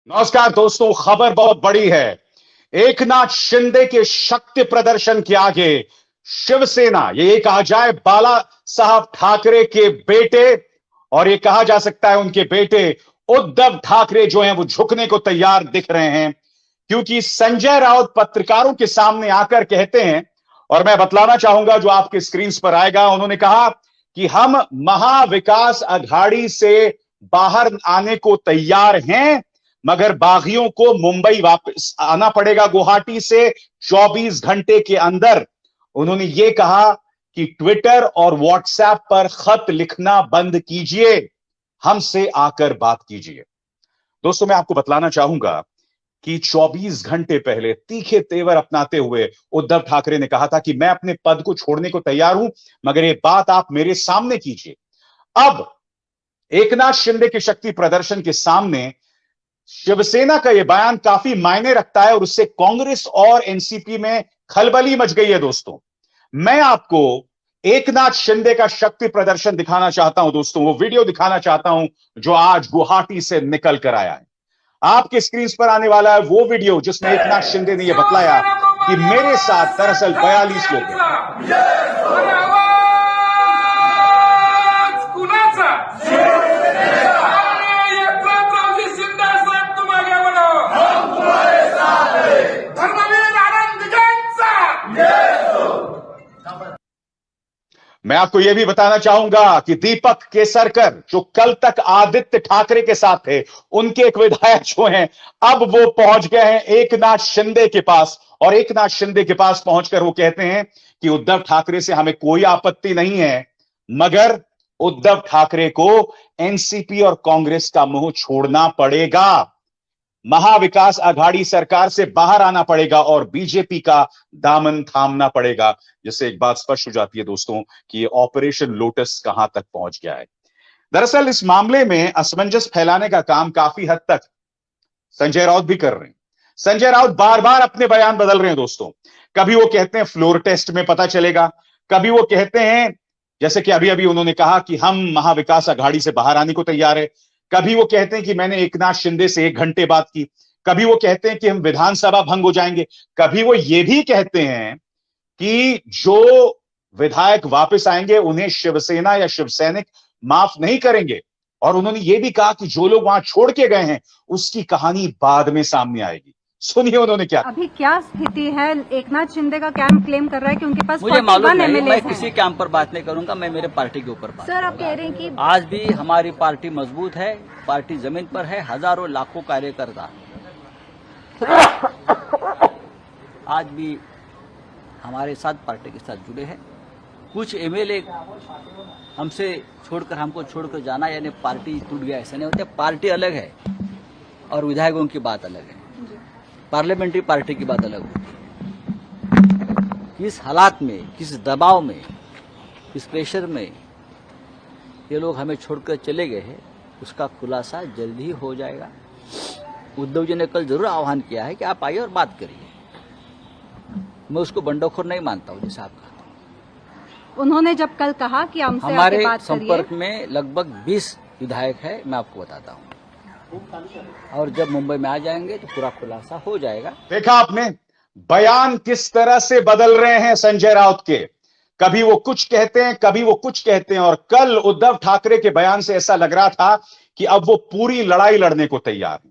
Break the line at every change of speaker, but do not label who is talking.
नमस्कार दोस्तों, खबर बहुत बड़ी है। एकनाथ शिंदे के शक्ति प्रदर्शन के आगे शिवसेना, ये कहा जाए बाला साहब ठाकरे के बेटे, और ये कहा जा सकता है उनके बेटे उद्धव ठाकरे जो हैं वो झुकने को तैयार दिख रहे हैं। क्योंकि संजय राउत पत्रकारों के सामने आकर कहते हैं, और मैं बतलाना चाहूंगा जो आपके स्क्रीन पर आएगा, उन्होंने कहा कि हम महाविकास अघाड़ी से बाहर आने को तैयार हैं, मगर बागियों को मुंबई वापस आना पड़ेगा गुवाहाटी से 24 घंटे के अंदर। उन्होंने यह कहा कि ट्विटर और व्हाट्सएप पर खत लिखना बंद कीजिए, हमसे आकर बात कीजिए। दोस्तों, मैं आपको बतलाना चाहूंगा कि 24 घंटे पहले तीखे तेवर अपनाते हुए उद्धव ठाकरे ने कहा था कि मैं अपने पद को छोड़ने को तैयार हूं, मगर यह बात आप मेरे सामने कीजिए। अब एकनाथ शिंदे के शक्ति प्रदर्शन के सामने शिवसेना का यह बयान काफी मायने रखता है और उससे कांग्रेस और एनसीपी में खलबली मच गई है। दोस्तों, मैं आपको एकनाथ शिंदे का शक्ति प्रदर्शन दिखाना चाहता हूं। दोस्तों, वो वीडियो दिखाना चाहता हूं जो आज गुवाहाटी से निकल कर आया है। आपके स्क्रीन पर आने वाला है वो वीडियो जिसमें एकनाथ शिंदे ने यह बतलाया कि मेरे साथ दरअसल 42 लोग हैं। मैं आपको यह भी बताना चाहूंगा कि दीपक केसरकर जो कल तक आदित्य ठाकरे के साथ थे, उनके एक विधायक जो हैं अब वो पहुंच गए हैं एकनाथ शिंदे के पास, और एकनाथ शिंदे के पास पहुंचकर वो कहते हैं कि उद्धव ठाकरे से हमें कोई आपत्ति नहीं है, मगर उद्धव ठाकरे को एनसीपी और कांग्रेस का मुंह छोड़ना पड़ेगा, महाविकास अघाड़ी सरकार से बाहर आना पड़ेगा और बीजेपी का दामन थामना पड़ेगा। जिससे एक बात स्पष्ट हो जाती है दोस्तों कि ऑपरेशन लोटस कहां तक पहुंच गया है। दरअसल इस मामले में असमंजस फैलाने का काम काफी हद तक संजय राउत भी कर रहे हैं। संजय राउत बार बार अपने बयान बदल रहे हैं दोस्तों। कभी वो कहते हैं फ्लोर टेस्ट में पता चलेगा, कभी वो कहते हैं जैसे कि अभी अभी उन्होंने कहा कि हम महाविकास अघाड़ी से बाहर आने को तैयार है, कभी वो कहते हैं कि मैंने एकनाथ शिंदे से 1 घंटे बात की, कभी वो कहते हैं कि हम विधानसभा भंग हो जाएंगे, कभी वो ये भी कहते हैं कि जो विधायक वापस आएंगे उन्हें शिवसेना या शिवसैनिक माफ नहीं करेंगे, और उन्होंने यह भी कहा कि जो लोग वहां छोड़ के गए हैं उसकी कहानी बाद में सामने आएगी। सुनिए उन्होंने क्या।
अभी क्या स्थिति है? एकनाथ शिंदे का कैंप क्लेम कर रहा है कि उनके पास
मुझे मालूम नहीं, मैं
है।
किसी कैंप पर बात नहीं करूंगा, मैं मेरे पार्टी के ऊपर बात
सर, आप कह रहे हैं कि
आज भी हमारी पार्टी मजबूत है, पार्टी जमीन पर है, हजारों लाखों कार्यकर्ता आज भी हमारे साथ पार्टी के साथ जुड़े हैं। कुछ एमएलए हमसे छोड़कर, हमको छोड़कर जाना यानी पार्टी टूट गया ऐसा नहीं होता। पार्टी अलग है और विधायकों की बात अलग है, पार्लियामेंट्री पार्टी की बात अलग होती है। किस हालात में, किस दबाव में, किस प्रेशर में ये लोग हमें छोड़कर चले गए हैं उसका खुलासा जल्द ही हो जाएगा। उद्धव जी ने कल जरूर आह्वान किया है कि आप आइए और बात करिए। मैं उसको बंडखोर नहीं मानता हूं जैसे आप कहते हैं।
उन्होंने जब कल कहा कि हमसे
हमारे
बात
संपर्क में लगभग 20 विधायक है, मैं आपको बताता हूं, और जब मुंबई में आ जाएंगे तो पूरा खुलासा हो जाएगा।
देखा आपने बयान किस तरह से बदल रहे हैं संजय राउत के। कभी वो कुछ कहते हैं, कभी वो कुछ कहते हैं, और कल उद्धव ठाकरे के बयान से ऐसा लग रहा था कि अब वो पूरी लड़ाई लड़ने को तैयार है।